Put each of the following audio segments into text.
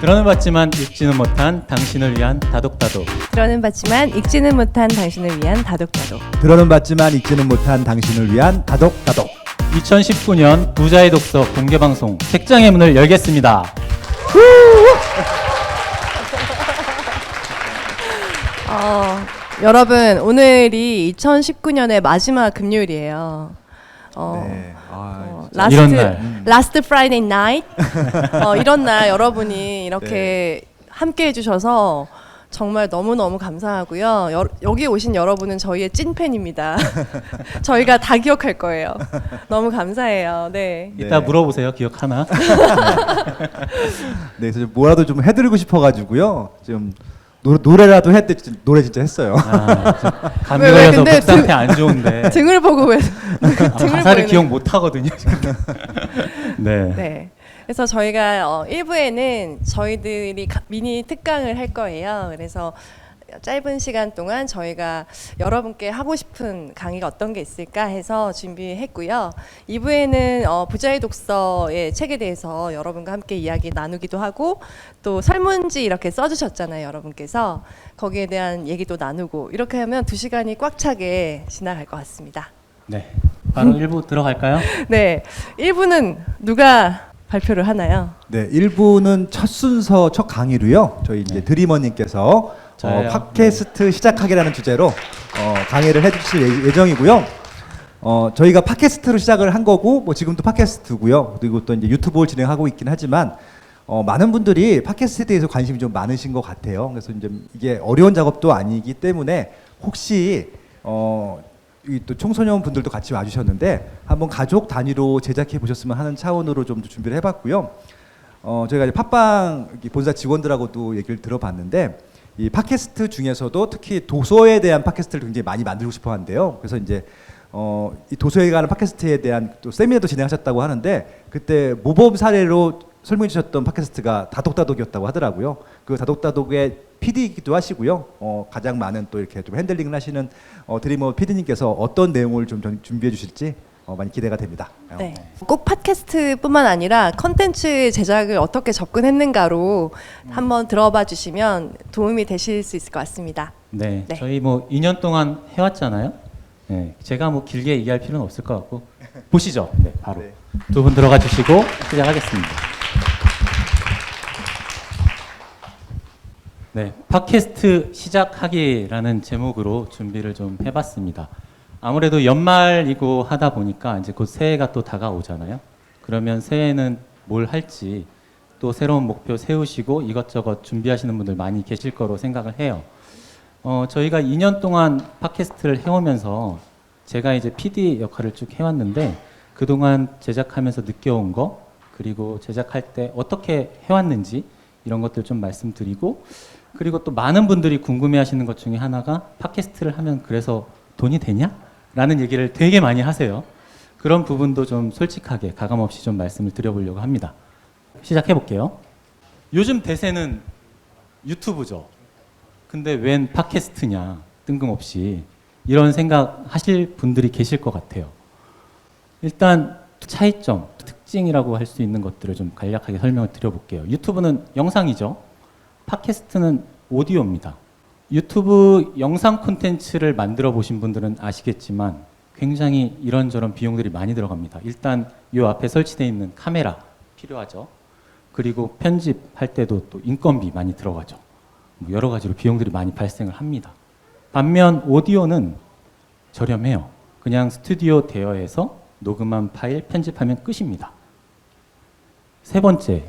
들어는 봤지만 읽지는 못한 당신을 위한 다독다독. 들어는 봤지만 읽지는 못한 당신을 위한 다독다독. 들어는 봤지만 읽지는 못한 당신을 위한 다독다독. 2019년 부자의 독서 공개방송 책장의 문을 열겠습니다. 여러분, 오늘이 2019년의 마지막 금요일이에요. 네. 이런 날. 라스트 프라이데이 나이트. 이런 날 여러분이 이렇게 함께 해주셔서 정말 너무너무 감사하고요. 여기 오신 여러분은 저희의 찐팬입니다. 저희가 다 기억할 거예요. 너무 감사해요. 네. 이따 물어보세요. 기억하나? 네, 그래서 뭐라도 좀 해드리고 싶어가지고요. 좀 노래라도 했대. 노래 진짜 했어요. 감기 왜, 걸려서 근데 목 상태 안 좋은데. 등을 보고 왜 등을 가사를 보이는- 기억 못 하거든요. 네. 네. 그래서 저희가 1부에는 저희들이 미니 특강을 할 거예요. 그래서 짧은 시간 동안 저희가 여러분께 하고 싶은 강의가 어떤 게 있을까 해서 준비했고요. 2부에는 부자의 독서의 책에 대해서 여러분과 함께 이야기 나누기도 하고 또 설문지 이렇게 써주셨잖아요. 여러분께서 거기에 대한 얘기도 나누고 이렇게 하면 2시간이 꽉 차게 지나갈 것 같습니다. 네. 바로 1부 들어갈까요? 네, 1부는 누가 발표를 하나요? 네, 1부는 첫 순서 첫 강의로요. 저희 이제 드리머님께서 저요? 팟캐스트 시작하기라는 주제로 강의를 해주실 예정이고요. 저희가 팟캐스트로 시작을 한 거고, 뭐 지금도 팟캐스트고요. 그리고 또 이제 유튜브를 진행하고 있긴 하지만 많은 분들이 팟캐스트에 대해서 관심이 좀 많으신 것 같아요. 그래서 이제 이게 어려운 작업도 아니기 때문에 혹시 이 또 청소년 분들도 같이 와주셨는데 한번 가족 단위로 제작해 보셨으면 하는 차원으로 좀 준비를 해봤고요. 저희가 이제 팟빵 본사 직원들하고도 얘기를 들어봤는데 이 팟캐스트 중에서도 특히 도서에 대한 팟캐스트를 굉장히 많이 만들고 싶어하는데요. 그래서 이제 이 도서에 관한 팟캐스트에 대한 또 세미나도 진행하셨다고 하는데 그때 모범 사례로 설명해 주셨던 팟캐스트가 다독다독이었다고 하더라고요. 그 다독다독의 PD이기도 하시고요. 가장 많은 또 이렇게 좀 핸들링을 하시는 드리머 PD님께서 어떤 내용을 좀 준비해 주실지 많이 기대가 됩니다. 네. 꼭 팟캐스트뿐만 아니라 컨텐츠 제작을 어떻게 접근했는가로 한번 들어봐 주시면 도움이 되실 수 있을 것 같습니다. 네. 네. 저희 뭐 2년 동안 해왔잖아요. 네. 제가 뭐 길게 얘기할 필요는 없을 것 같고 보시죠. 네, 바로 네. 두 분 들어가 주시고 시작하겠습니다. 네, 팟캐스트 시작하기라는 제목으로 준비를 좀 해봤습니다. 아무래도 연말이고 하다 보니까 이제 곧 새해가 또 다가오잖아요. 그러면 새해는 뭘 할지 또 새로운 목표 세우시고 이것저것 준비하시는 분들 많이 계실 거로 생각을 해요. 저희가 2년 동안 팟캐스트를 해오면서 제가 이제 PD 역할을 쭉 해왔는데 그동안 제작하면서 느껴온 거 그리고 제작할 때 어떻게 해왔는지 이런 것들 좀 말씀드리고 그리고 또 많은 분들이 궁금해하시는 것 중에 하나가 팟캐스트를 하면 그래서 돈이 되냐? 라는 얘기를 되게 많이 하세요. 그런 부분도 좀 솔직하게 가감없이 좀 말씀을 드려보려고 합니다. 시작해 볼게요. 요즘 대세는 유튜브죠. 근데 웬 팟캐스트냐? 뜬금없이 이런 생각 하실 분들이 계실 것 같아요. 일단 차이점, 특징이라고 할 수 있는 것들을 좀 간략하게 설명을 드려볼게요. 유튜브는 영상이죠. 팟캐스트는 오디오입니다. 유튜브 영상 콘텐츠를 만들어 보신 분들은 아시겠지만 굉장히 이런저런 비용들이 많이 들어갑니다. 일단 이 앞에 설치되어 있는 카메라 필요하죠. 그리고 편집할 때도 또 인건비 많이 들어가죠. 뭐 여러 가지로 비용들이 많이 발생을 합니다. 반면 오디오는 저렴해요. 그냥 스튜디오 대여해서 녹음한 파일 편집하면 끝입니다. 세 번째,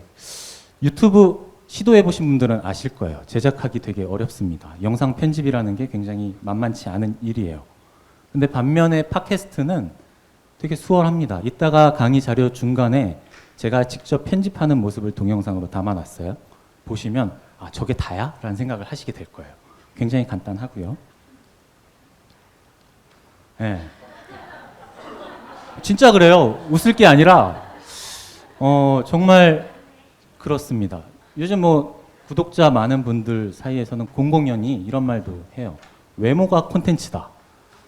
유튜브 시도해 보신 분들은 아실 거예요. 제작하기 되게 어렵습니다. 영상 편집이라는 게 굉장히 만만치 않은 일이에요. 근데 반면에 팟캐스트는 되게 수월합니다. 이따가 강의 자료 중간에 제가 직접 편집하는 모습을 동영상으로 담아놨어요. 보시면 아 저게 다야? 라는 생각을 하시게 될 거예요. 굉장히 간단하고요. 네. 진짜 그래요. 웃을 게 아니라 정말 그렇습니다. 요즘 뭐 구독자 많은 분들 사이에서는 공공연히 이런 말도 해요. 외모가 콘텐츠다.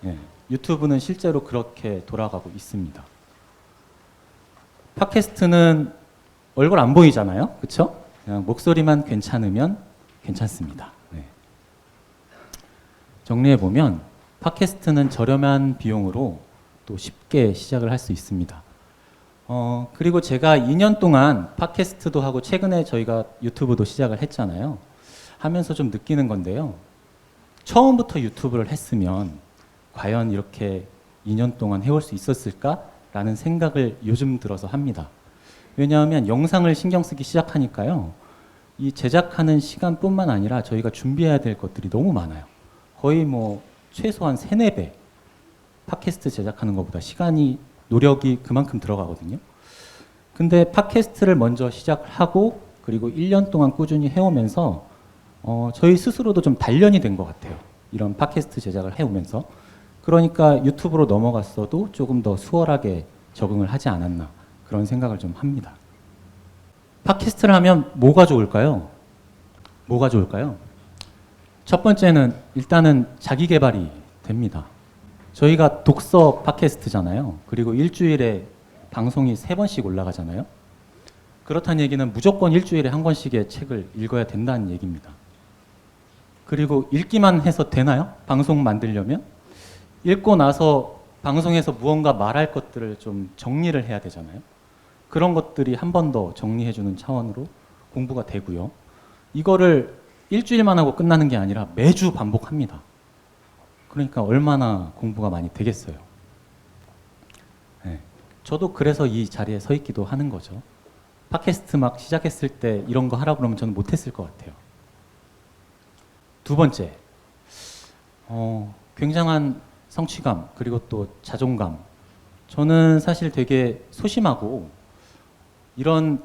예, 유튜브는 실제로 그렇게 돌아가고 있습니다. 팟캐스트는 얼굴 안 보이잖아요. 그렇죠? 그냥 목소리만 괜찮으면 괜찮습니다. 네. 정리해 보면 팟캐스트는 저렴한 비용으로 또 쉽게 시작을 할 수 있습니다. 그리고 제가 2년 동안 팟캐스트도 하고 최근에 저희가 유튜브도 시작을 했잖아요. 하면서 좀 느끼는 건데요. 처음부터 유튜브를 했으면 과연 이렇게 2년 동안 해올 수 있었을까라는 생각을 요즘 들어서 합니다. 왜냐하면 영상을 신경 쓰기 시작하니까요. 이 제작하는 시간뿐만 아니라 저희가 준비해야 될 것들이 너무 많아요. 거의 뭐 최소한 3, 4배 팟캐스트 제작하는 것보다 시간이 노력이 그만큼 들어가거든요. 근데 팟캐스트를 먼저 시작하고 그리고 1년 동안 꾸준히 해오면서 저희 스스로도 좀 단련이 된 것 같아요. 이런 팟캐스트 제작을 해오면서. 그러니까 유튜브로 넘어갔어도 조금 더 수월하게 적응을 하지 않았나 그런 생각을 좀 합니다. 팟캐스트를 하면 뭐가 좋을까요? 뭐가 좋을까요? 첫 번째는 일단은 자기 개발이 됩니다. 저희가 독서 팟캐스트잖아요. 그리고 일주일에 방송이 3번씩 올라가잖아요. 그렇다는 얘기는 무조건 일주일에 한 권씩의 책을 읽어야 된다는 얘기입니다. 그리고 읽기만 해서 되나요? 방송 만들려면? 읽고 나서 방송에서 무언가 말할 것들을 좀 정리를 해야 되잖아요. 그런 것들이 한 번 더 정리해주는 차원으로 공부가 되고요. 이거를 일주일만 하고 끝나는 게 아니라 매주 반복합니다. 그러니까 얼마나 공부가 많이 되겠어요. 네. 저도 그래서 이 자리에 서 있기도 하는 거죠. 팟캐스트 막 시작했을 때 이런 거 하라고 그러면 저는 못했을 것 같아요. 두 번째, 굉장한 성취감 그리고 또 자존감. 저는 사실 되게 소심하고 이런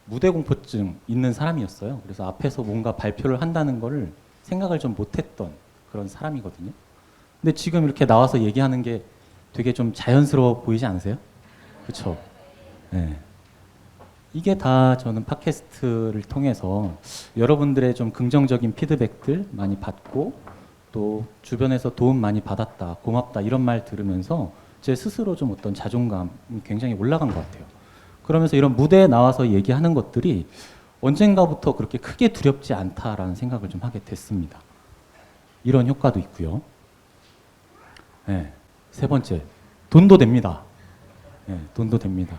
무대 공포증 있는 사람이었어요. 그래서 앞에서 뭔가 발표를 한다는 거를 생각을 좀 못했던 그런 사람이거든요. 근데 지금 이렇게 나와서 얘기하는 게 되게 좀 자연스러워 보이지 않으세요? 그렇죠? 네. 이게 다 저는 팟캐스트를 통해서 여러분들의 좀 긍정적인 피드백들 많이 받고 또 주변에서 도움 많이 받았다, 고맙다 이런 말 들으면서 제 스스로 좀 어떤 자존감이 굉장히 올라간 것 같아요. 그러면서 이런 무대에 나와서 얘기하는 것들이 언젠가부터 그렇게 크게 두렵지 않다라는 생각을 좀 하게 됐습니다. 이런 효과도 있고요. 네, 세 번째, 돈도 됩니다. 네, 돈도 됩니다.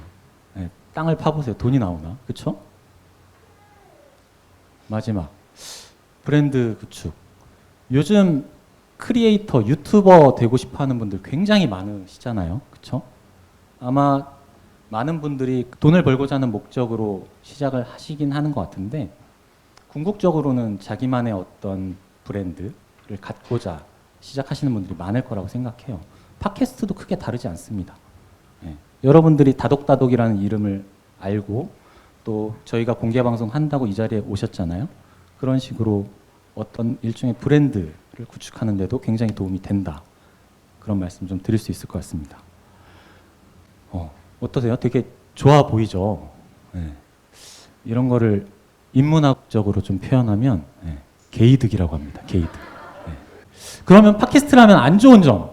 네, 땅을 파보세요. 돈이 나오나? 그렇죠? 마지막, 브랜드 구축. 요즘 크리에이터, 유튜버 되고 싶어하는 분들 굉장히 많으시잖아요. 그렇죠? 아마 많은 분들이 돈을 벌고자 하는 목적으로 시작을 하시긴 하는 것 같은데 궁극적으로는 자기만의 어떤 브랜드를 갖고자 시작하시는 분들이 많을 거라고 생각해요. 팟캐스트도 크게 다르지 않습니다. 네. 여러분들이 다독다독이라는 이름을 알고 또 저희가 공개 방송 한다고 이 자리에 오셨잖아요. 그런 식으로 어떤 일종의 브랜드를 구축하는 데도 굉장히 도움이 된다. 그런 말씀 좀 드릴 수 있을 것 같습니다. 어떠세요? 되게 좋아 보이죠? 네. 이런 거를 인문학적으로 좀 표현하면 네. 게이득이라고 합니다. 게이득. 네. 그러면 팟캐스트를 하면 안 좋은 점.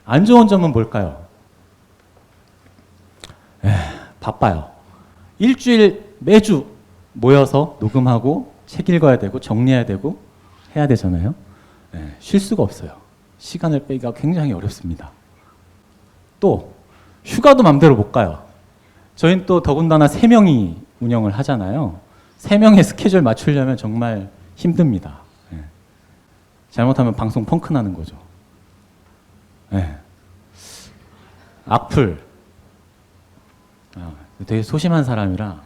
안 좋은 점은 뭘까요? 바빠요. 일주일 매주 모여서 녹음하고 책 읽어야 되고 정리해야 되고 해야 되잖아요. 네. 쉴 수가 없어요. 시간을 빼기가 굉장히 어렵습니다. 또 휴가도 맘대로 못 가요. 저희는 또 더군다나 3명이 운영을 하잖아요. 3명의 스케줄 맞추려면 정말 힘듭니다. 네. 잘못하면 방송 펑크 나는 거죠. 네. 악플. 되게 소심한 사람이라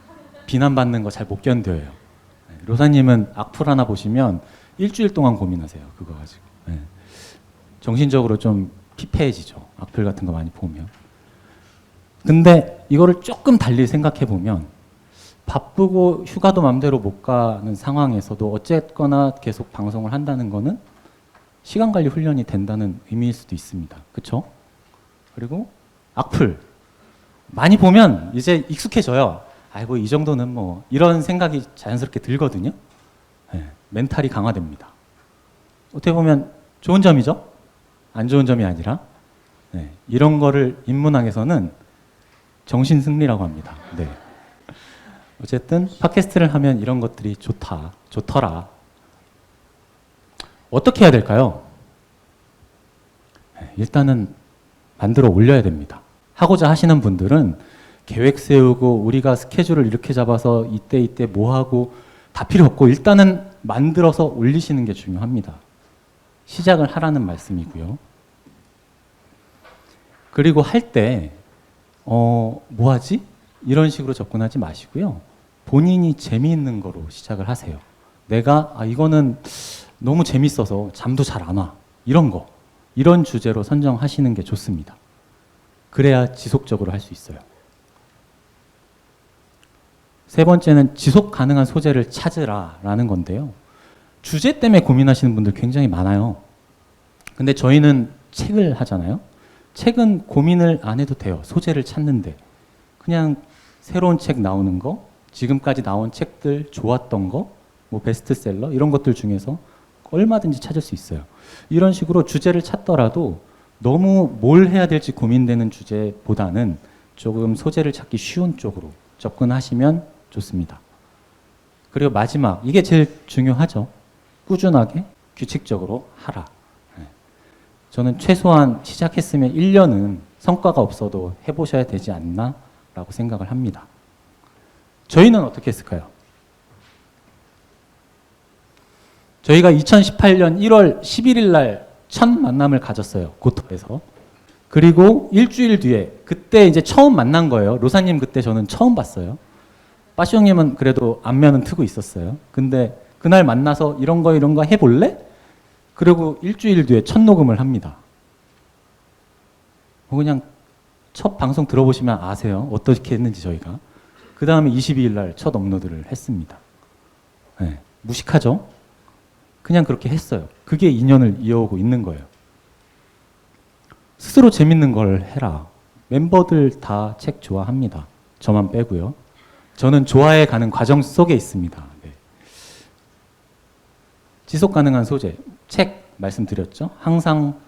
비난받는 거 잘 못 견뎌요. 네. 로사님은 악플 하나 보시면 일주일 동안 고민하세요. 그거 가지고. 네. 정신적으로 좀 피폐해지죠. 악플 같은 거 많이 보면. 근데 이거를 조금 달리 생각해 보면 바쁘고 휴가도 맘대로 못 가는 상황에서도 어쨌거나 계속 방송을 한다는 거는 시간 관리 훈련이 된다는 의미일 수도 있습니다. 그렇죠? 그리고 악플 많이 보면 이제 익숙해져요. 아이고 이 정도는 뭐 이런 생각이 자연스럽게 들거든요. 네, 멘탈이 강화됩니다. 어떻게 보면 좋은 점이죠? 안 좋은 점이 아니라 네, 이런 거를 인문학에서는 정신승리라고 합니다. 네. 어쨌든 팟캐스트를 하면 이런 것들이 좋더라. 어떻게 해야 될까요? 일단은 만들어 올려야 됩니다. 하고자 하시는 분들은 계획 세우고 우리가 스케줄을 이렇게 잡아서 이때 뭐 하고 다 필요 없고 일단은 만들어서 올리시는 게 중요합니다. 시작을 하라는 말씀이고요. 그리고 할 때 뭐 하지? 이런 식으로 접근하지 마시고요. 본인이 재미있는 거로 시작을 하세요. 내가 이거는 너무 재밌어서 잠도 잘 안 와. 이런 주제로 선정하시는 게 좋습니다. 그래야 지속적으로 할 수 있어요. 세 번째는 지속 가능한 소재를 찾으라라는 건데요. 주제 때문에 고민하시는 분들 굉장히 많아요. 근데 저희는 책을 하잖아요. 책은 고민을 안 해도 돼요. 소재를 찾는데. 그냥 새로운 책 나오는 거, 지금까지 나온 책들 좋았던 거, 뭐 베스트셀러 이런 것들 중에서 얼마든지 찾을 수 있어요. 이런 식으로 주제를 찾더라도 너무 뭘 해야 될지 고민되는 주제보다는 조금 소재를 찾기 쉬운 쪽으로 접근하시면 좋습니다. 그리고 마지막, 이게 제일 중요하죠. 꾸준하게 규칙적으로 하라. 저는 최소한 시작했으면 1년은 성과가 없어도 해보셔야 되지 않나 라고 생각을 합니다. 저희는 어떻게 했을까요? 저희가 2018년 1월 11일 날 첫 만남을 가졌어요. 고토에서. 그리고 일주일 뒤에 그때 이제 처음 만난 거예요. 로사님 그때 저는 처음 봤어요. 빠시 형님은 그래도 안면은 트고 있었어요. 근데 그날 만나서 이런 거 해볼래? 그리고 일주일 뒤에 첫 녹음을 합니다. 그냥 첫 방송 들어보시면 아세요. 어떻게 했는지 저희가. 그 다음에 22일 날 첫 업로드를 했습니다. 네, 무식하죠? 그냥 그렇게 했어요. 그게 2년을 이어오고 있는 거예요. 스스로 재밌는 걸 해라. 멤버들 다 책 좋아합니다. 저만 빼고요. 저는 좋아해 가는 과정 속에 있습니다. 네. 지속 가능한 소재, 책 말씀드렸죠? 항상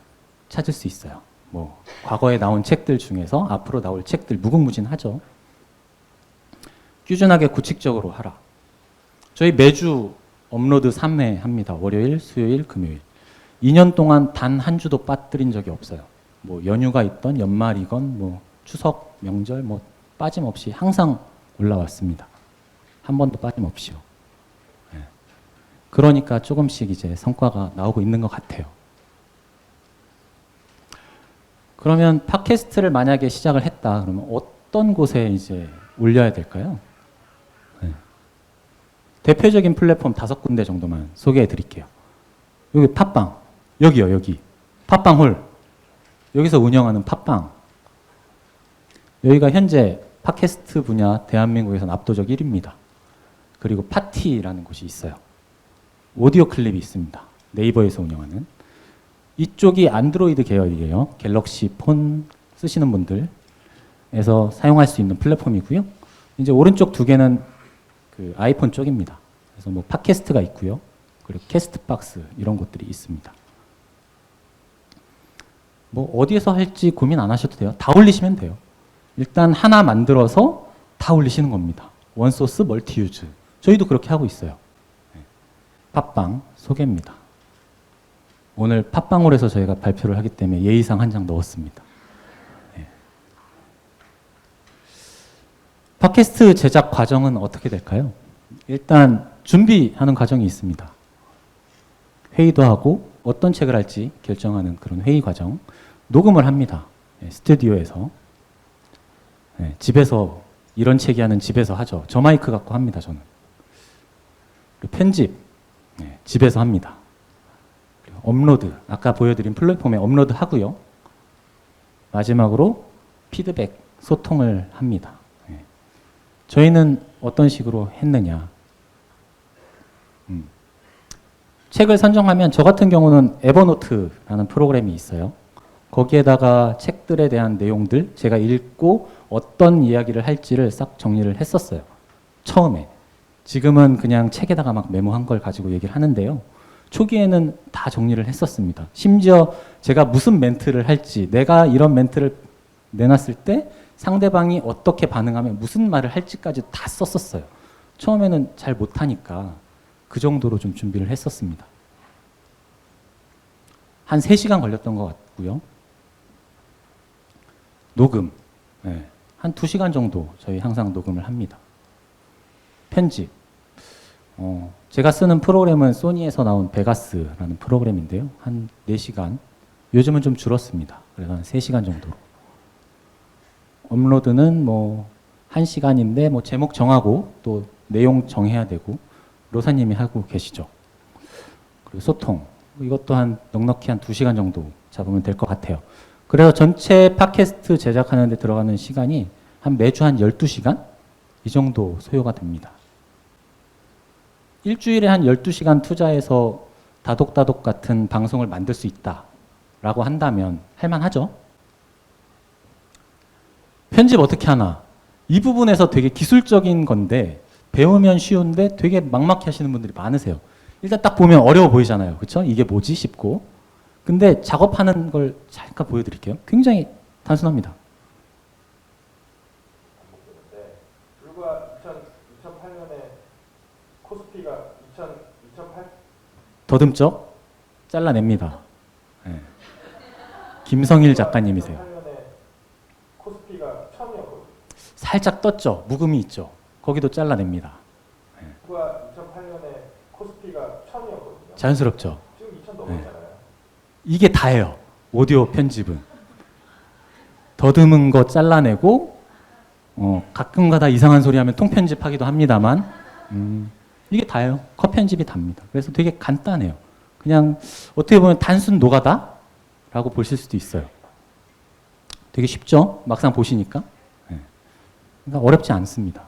찾을 수 있어요. 뭐 과거에 나온 책들 중에서 앞으로 나올 책들 무궁무진하죠. 꾸준하게 규칙적으로 하라. 저희 매주 업로드 3회 합니다. 월요일, 수요일, 금요일. 2년 동안 단 한 주도 빠뜨린 적이 없어요. 뭐 연휴가 있던 연말이건 뭐 추석, 명절 뭐 빠짐없이 항상 올라왔습니다. 한 번도 빠짐없이요. 네. 그러니까 조금씩 이제 성과가 나오고 있는 것 같아요. 그러면 팟캐스트를 만약에 시작을 했다 그러면 어떤 곳에 이제 올려야 될까요? 네. 대표적인 플랫폼 5군데 정도만 소개해 드릴게요. 여기 팟빵, 여기요, 여기. 팟빵홀. 여기서 운영하는 팟빵. 여기가 현재 팟캐스트 분야 대한민국에서는 압도적 1위입니다. 그리고 파티라는 곳이 있어요. 오디오 클립이 있습니다. 네이버에서 운영하는. 이쪽이 안드로이드 계열이에요. 갤럭시 폰 쓰시는 분들에서 사용할 수 있는 플랫폼이고요. 이제 오른쪽 2개는 그 아이폰 쪽입니다. 그래서 뭐 팟캐스트가 있고요. 그리고 캐스트박스 이런 것들이 있습니다. 뭐 어디에서 할지 고민 안 하셔도 돼요. 다 올리시면 돼요. 일단 하나 만들어서 다 올리시는 겁니다. 원소스 멀티유즈. 저희도 그렇게 하고 있어요. 팟빵 소개입니다. 오늘 팟빵홀에서 저희가 발표를 하기 때문에 예의상 한 장 넣었습니다. 네. 팟캐스트 제작 과정은 어떻게 될까요? 일단 준비하는 과정이 있습니다. 회의도 하고 어떤 책을 할지 결정하는 그런 회의 과정. 녹음을 합니다. 네, 스튜디오에서. 네, 집에서 이런 책이 하는 집에서 하죠. 저 마이크 갖고 합니다. 저는. 그리고 편집 네, 집에서 합니다. 그리고 업로드 아까 보여드린 플랫폼에 업로드 하고요. 마지막으로 피드백 소통을 합니다. 네. 저희는 어떤 식으로 했느냐. 책을 선정하면 저 같은 경우는 에버노트라는 프로그램이 있어요. 거기에다가 책들에 대한 내용들 제가 읽고 어떤 이야기를 할지를 싹 정리를 했었어요. 처음에. 지금은 그냥 책에다가 막 메모한 걸 가지고 얘기를 하는데요. 초기에는 다 정리를 했었습니다. 심지어 제가 무슨 멘트를 할지, 내가 이런 멘트를 내놨을 때 상대방이 어떻게 반응하면 무슨 말을 할지까지 다 썼었어요. 처음에는 잘 못하니까 그 정도로 좀 준비를 했었습니다. 한 3시간 걸렸던 것 같고요. 녹음, 네, 한 2시간 정도 저희 항상 녹음을 합니다. 편집, 제가 쓰는 프로그램은 소니에서 나온 베가스라는 프로그램인데요. 한 4시간, 요즘은 좀 줄었습니다. 그래서 한 3시간 정도로. 업로드는 뭐 1시간인데 뭐 제목 정하고 또 내용 정해야 되고 로사님이 하고 계시죠. 그리고 소통, 이것도 한 넉넉히 한 2시간 정도 잡으면 될 것 같아요. 그래서 전체 팟캐스트 제작하는 데 들어가는 시간이 한 매주 한 12시간? 이 정도 소요가 됩니다. 일주일에 한 12시간 투자해서 다독다독 같은 방송을 만들 수 있다라고 한다면 할만하죠? 편집 어떻게 하나? 이 부분에서 되게 기술적인 건데 배우면 쉬운데 되게 막막해 하시는 분들이 많으세요. 일단 딱 보면 어려워 보이잖아요. 그렇죠? 이게 뭐지 싶고. 근데 작업하는 걸 잠깐 보여드릴게요. 굉장히 단순합니다. 불과 2008년에 코스피가 2008 더듬죠? 잘라냅니다. 네. 김성일 작가님이세요. 2008년에 코스피가 1000이었거든요. 살짝 떴죠? 묵음이 있죠? 거기도 잘라냅니다. 불과 2008년에 코스피가 1000이었거든요. 자연스럽죠? 지금 2000 넘었잖아요. 이게 다예요. 오디오 편집은. 더듬은 거 잘라내고 가끔가다 이상한 소리 하면 통편집하기도 합니다만 이게 다예요. 컷 편집이 답니다. 그래서 되게 간단해요. 그냥 어떻게 보면 단순 노가다라고 보실 수도 있어요. 되게 쉽죠? 막상 보시니까. 네. 그러니까 어렵지 않습니다.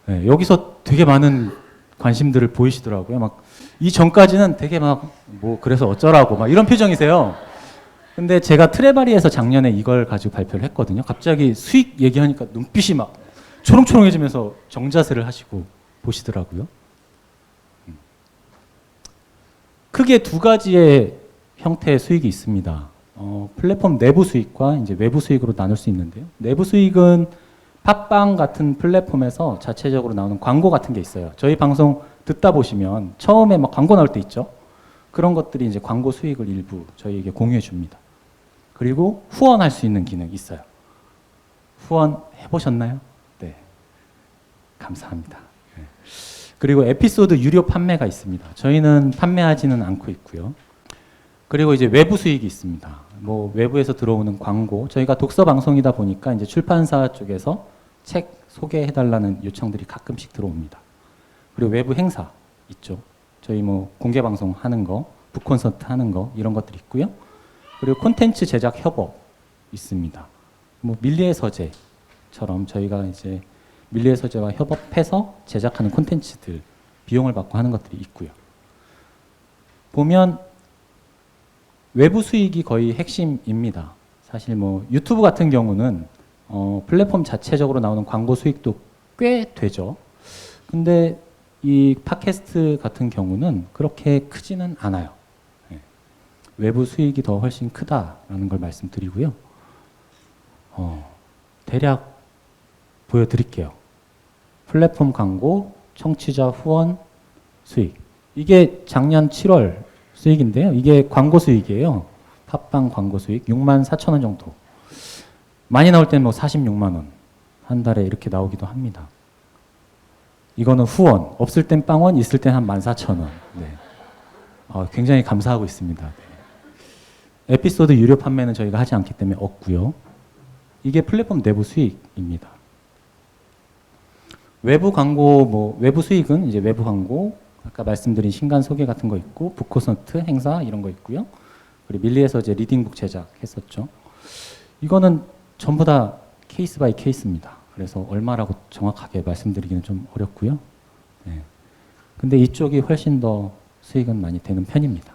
네, 여기서 되게 많은 관심들을 보이시더라고요. 막 이 전까지는 되게 막 뭐 그래서 어쩌라고 막 이런 표정이세요. 근데 제가 트레바리에서 작년에 이걸 가지고 발표를 했거든요. 갑자기 수익 얘기하니까 눈빛이 막 초롱초롱해지면서 정자세를 하시고 보시더라고요. 크게 2가지의 형태의 수익이 있습니다. 플랫폼 내부 수익과 이제 외부 수익으로 나눌 수 있는데요. 내부 수익은 팟빵 같은 플랫폼에서 자체적으로 나오는 광고 같은 게 있어요. 저희 방송 듣다 보시면 처음에 막 광고 나올 때 있죠. 그런 것들이 이제 광고 수익을 일부 저희에게 공유해 줍니다. 그리고 후원할 수 있는 기능이 있어요. 후원 해보셨나요? 네. 감사합니다. 네. 그리고 에피소드 유료 판매가 있습니다. 저희는 판매하지는 않고 있고요. 그리고 이제 외부 수익이 있습니다. 뭐 외부에서 들어오는 광고, 저희가 독서 방송이다 보니까 이제 출판사 쪽에서 책 소개해달라는 요청들이 가끔씩 들어옵니다. 그리고 외부 행사 있죠. 저희 뭐 공개 방송 하는 거, 북 콘서트 하는 거 이런 것들이 있고요. 그리고 콘텐츠 제작 협업 있습니다. 뭐 밀리의 서재처럼 저희가 이제 밀리의 서재와 협업해서 제작하는 콘텐츠들 비용을 받고 하는 것들이 있고요. 보면 외부 수익이 거의 핵심입니다. 사실 뭐 유튜브 같은 경우는 플랫폼 자체적으로 나오는 광고 수익도 꽤 되죠. 근데 이 팟캐스트 같은 경우는 그렇게 크지는 않아요. 네. 외부 수익이 더 훨씬 크다라는 걸 말씀드리고요. 대략 보여드릴게요. 플랫폼 광고, 청취자 후원 수익. 이게 작년 7월 수익인데요. 이게 광고 수익이에요. 팟빵 광고 수익 64,000원 정도. 많이 나올 때는 뭐 46만 원. 한 달에 이렇게 나오기도 합니다. 이거는 후원. 없을 땐 빵원, 있을 땐 한 14,000원. 네. 굉장히 감사하고 있습니다. 네. 에피소드 유료 판매는 저희가 하지 않기 때문에 없고요. 이게 플랫폼 내부 수익입니다. 외부 광고, 뭐 외부 수익은 이제 외부 광고, 아까 말씀드린 신간 소개 같은 거 있고, 북콘서트 행사 이런 거 있고요. 그리고 밀리에서 이제 리딩북 제작했었죠. 이거는 전부 다 케이스 바이 케이스입니다. 그래서 얼마라고 정확하게 말씀드리기는 좀 어렵고요. 네. 근데 이쪽이 훨씬 더 수익은 많이 되는 편입니다.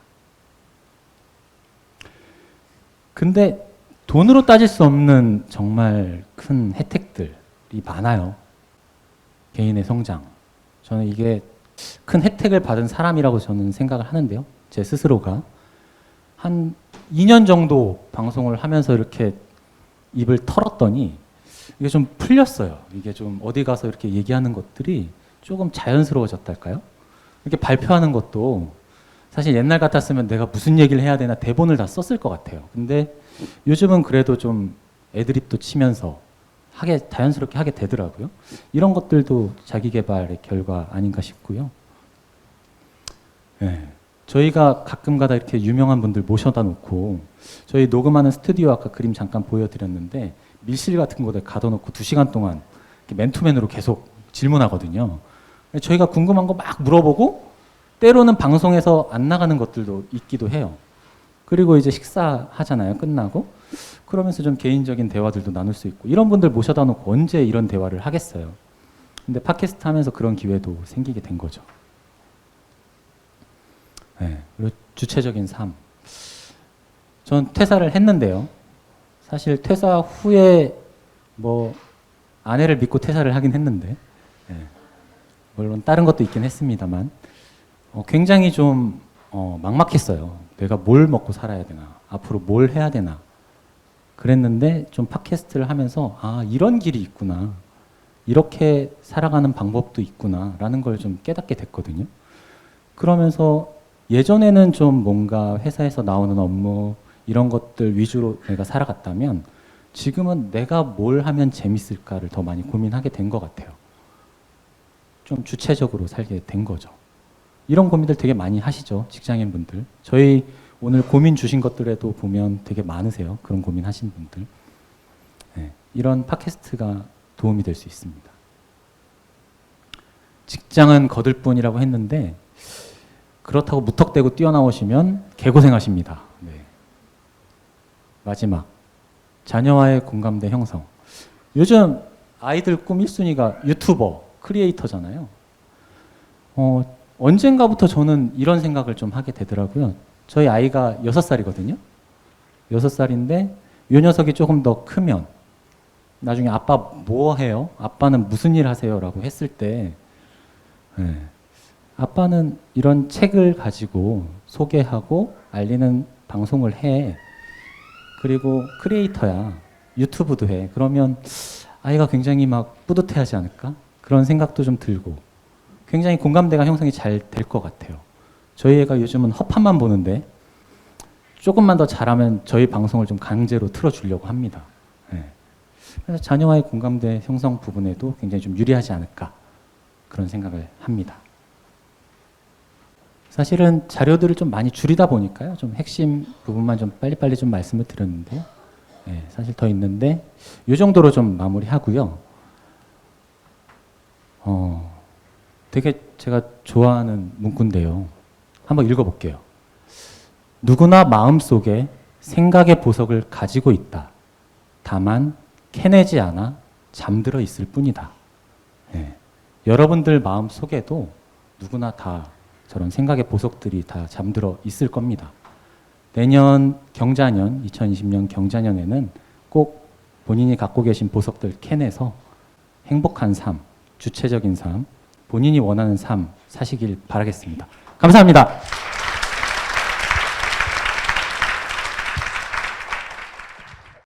근데 돈으로 따질 수 없는 정말 큰 혜택들이 많아요. 개인의 성장. 저는 이게 큰 혜택을 받은 사람이라고 저는 생각을 하는데요. 제 스스로가 한 2년 정도 방송을 하면서 이렇게 입을 털었더니 이게 좀 풀렸어요. 이게 좀 어디 가서 이렇게 얘기하는 것들이 조금 자연스러워졌달까요? 이렇게 발표하는 것도 사실 옛날 같았으면 내가 무슨 얘기를 해야 되나 대본을 다 썼을 것 같아요. 근데 요즘은 그래도 좀 애드립도 치면서 자연스럽게 하게 되더라고요. 이런 것들도 자기 개발의 결과 아닌가 싶고요. 네. 저희가 가끔가다 이렇게 유명한 분들 모셔다 놓고 저희 녹음하는 스튜디오 아까 그림 잠깐 보여드렸는데 밀실 같은 곳에 가둬놓고 2시간 동안 맨투맨으로 계속 질문하거든요. 저희가 궁금한 거 막 물어보고 때로는 방송에서 안 나가는 것들도 있기도 해요. 그리고 이제 식사하잖아요. 끝나고. 그러면서 좀 개인적인 대화들도 나눌 수 있고 이런 분들 모셔다 놓고 언제 이런 대화를 하겠어요. 근데 팟캐스트 하면서 그런 기회도 생기게 된 거죠. 네. 그리고 주체적인 삶. 전 퇴사를 했는데요. 사실 퇴사 후에 뭐 아내를 믿고 퇴사를 하긴 했는데 네. 물론 다른 것도 있긴 했습니다만 굉장히 좀 막막했어요. 내가 뭘 먹고 살아야 되나, 앞으로 뭘 해야 되나 그랬는데 좀 팟캐스트를 하면서 아 이런 길이 있구나, 이렇게 살아가는 방법도 있구나라는 걸 좀 깨닫게 됐거든요. 그러면서 예전에는 좀 뭔가 회사에서 나오는 업무 이런 것들 위주로 내가 살아갔다면 지금은 내가 뭘 하면 재밌을까를 더 많이 고민하게 된 것 같아요. 좀 주체적으로 살게 된 거죠. 이런 고민들 되게 많이 하시죠, 직장인분들. 저희 오늘 고민 주신 것들에도 보면 되게 많으세요. 그런 고민 하신 분들. 네, 이런 팟캐스트가 도움이 될 수 있습니다. 직장은 거들 뿐이라고 했는데 그렇다고 무턱대고 뛰어나오시면 개고생하십니다. 네. 마지막, 자녀와의 공감대 형성. 요즘 아이들 꿈 1순위가 유튜버, 크리에이터잖아요. 언젠가부터 저는 이런 생각을 좀 하게 되더라고요. 저희 아이가 6살이거든요. 6살인데 이 녀석이 조금 더 크면 나중에 아빠 뭐 해요? 아빠는 무슨 일 하세요? 라고 했을 때 네. 아빠는 이런 책을 가지고 소개하고 알리는 방송을 해. 그리고 크리에이터야. 유튜브도 해. 그러면 아이가 굉장히 막 뿌듯해하지 않을까? 그런 생각도 좀 들고 굉장히 공감대가 형성이 잘 될 것 같아요. 저희 애가 요즘은 허판만 보는데 조금만 더 잘하면 저희 방송을 좀 강제로 틀어주려고 합니다. 네. 그래서 자녀와의 공감대 형성 부분에도 굉장히 좀 유리하지 않을까 그런 생각을 합니다. 사실은 자료들을 좀 많이 줄이다 보니까요. 좀 핵심 부분만 좀 빨리빨리 좀 말씀을 드렸는데요. 네, 사실 더 있는데 이 정도로 좀 마무리하고요. 되게 제가 좋아하는 문구인데요. 한번 읽어볼게요. 누구나 마음속에 생각의 보석을 가지고 있다. 다만 캐내지 않아 잠들어 있을 뿐이다. 네. 여러분들 마음속에도 누구나 다 저런 생각의 보석들이 다 잠들어 있을 겁니다. 내년 경자년, 2020년 경자년에는 꼭 본인이 갖고 계신 보석들 캐내서 행복한 삶, 주체적인 삶, 본인이 원하는 삶 사시길 바라겠습니다. 감사합니다.